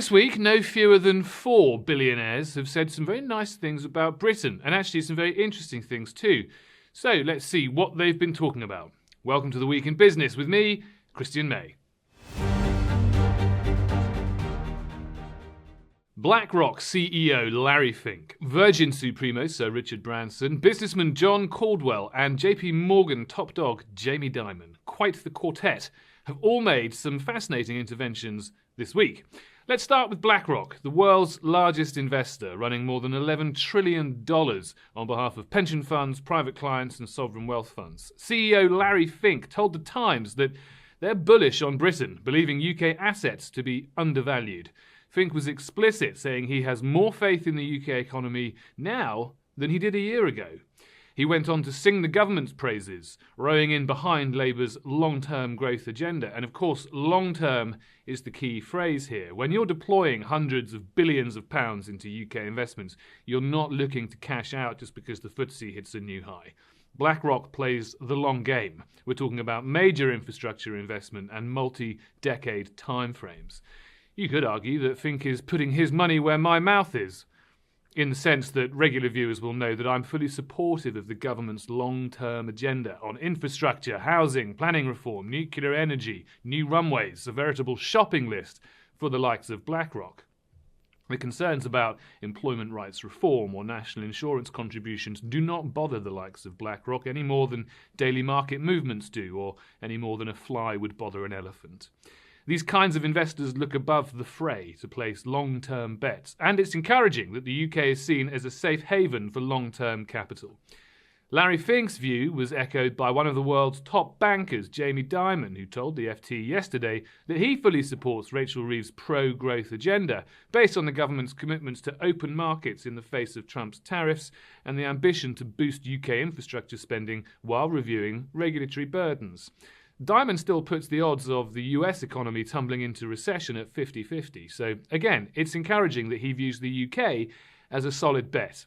This week, no fewer than 4 billionaires have said some very nice things about Britain, and actually some very interesting things too. So let's see what they've been talking about. Welcome to the Week in Business with me, Christian May. BlackRock CEO Larry Fink, Virgin Supremo Sir Richard Branson, businessman John Caudwell, and JP Morgan top dog Jamie Dimon, quite the quartet, have all made some fascinating interventions this week. Let's start with BlackRock, the world's largest investor, running more than $11 trillion on behalf of pension funds, private clients and sovereign wealth funds. CEO Larry Fink told The Times that they're bullish on Britain, believing UK assets to be undervalued. Fink was explicit, saying he has more faith in the UK economy now than he did a year ago. He went on to sing the government's praises, rowing in behind Labour's long-term growth agenda. And of course, long-term is the key phrase here. When you're deploying hundreds of billions of pounds into UK investments, you're not looking to cash out just because the FTSE hits a new high. BlackRock plays the long game. We're talking about major infrastructure investment and multi-decade timeframes. You could argue that Fink is putting his money where my mouth is, in the sense that regular viewers will know that I'm fully supportive of the government's long-term agenda on infrastructure, housing, planning reform, nuclear energy, new runways, a veritable shopping list for the likes of BlackRock. The concerns about employment rights reform or national insurance contributions do not bother the likes of BlackRock any more than daily market movements do, or any more than a fly would bother an elephant. These kinds of investors look above the fray to place long-term bets, and it's encouraging that the UK is seen as a safe haven for long-term capital. Larry Fink's view was echoed by one of the world's top bankers, Jamie Dimon, who told the FT yesterday that he fully supports Rachel Reeves' pro-growth agenda, based on the government's commitments to open markets in the face of Trump's tariffs and the ambition to boost UK infrastructure spending while reviewing regulatory burdens. Dimon still puts the odds of the US economy tumbling into recession at 50-50. So again, it's encouraging that he views the UK as a solid bet.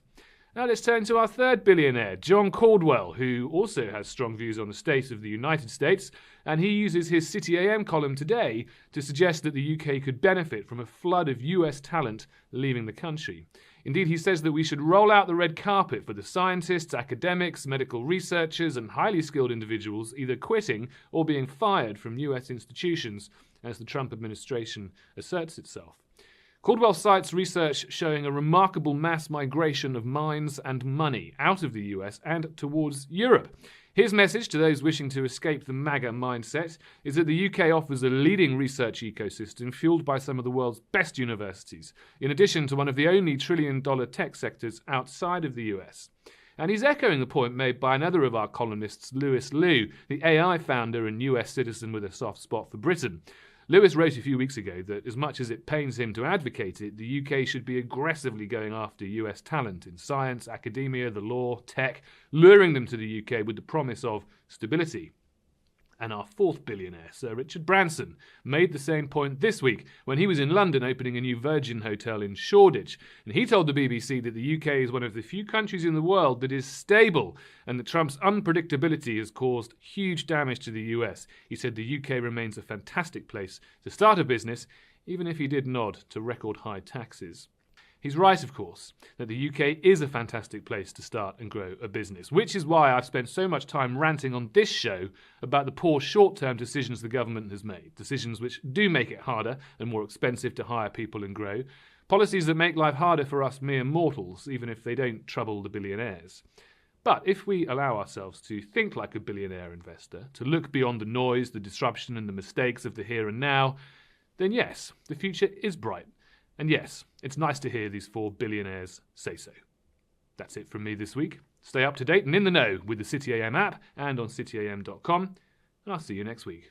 Now let's turn to our third billionaire, John Caudwell, who also has strong views on the state of the United States, and he uses his City AM column today to suggest that the UK could benefit from a flood of US talent leaving the country. Indeed, he says that we should roll out the red carpet for the scientists, academics, medical researchers and highly skilled individuals either quitting or being fired from US institutions as the Trump administration asserts itself. Caudwell cites research showing a remarkable mass migration of minds and money out of the US and towards Europe. His message to those wishing to escape the MAGA mindset is that the UK offers a leading research ecosystem fueled by some of the world's best universities, in addition to one of the only trillion-dollar tech sectors outside of the US. And he's echoing the point made by another of our columnists, Lewis Liu, the AI founder and US citizen with a soft spot for Britain. Lewis wrote a few weeks ago that as much as it pains him to advocate it, the UK should be aggressively going after US talent in science, academia, the law, tech, luring them to the UK with the promise of stability. And our fourth billionaire, Sir Richard Branson, made the same point this week when he was in London opening a new Virgin hotel in Shoreditch. And he told the BBC that the UK is one of the few countries in the world that is stable and that Trump's unpredictability has caused huge damage to the US. He said the UK remains a fantastic place to start a business, even if he did nod to record high taxes. He's right, of course, that the UK is a fantastic place to start and grow a business, which is why I've spent so much time ranting on this show about the poor short-term decisions the government has made, decisions which do make it harder and more expensive to hire people and grow, policies that make life harder for us mere mortals, even if they don't trouble the billionaires. But if we allow ourselves to think like a billionaire investor, to look beyond the noise, the disruption and the mistakes of the here and now, then yes, the future is bright. And yes, it's nice to hear these 4 billionaires say so. That's it from me this week. Stay up to date and in the know with the City AM app and on cityam.com, and I'll see you next week.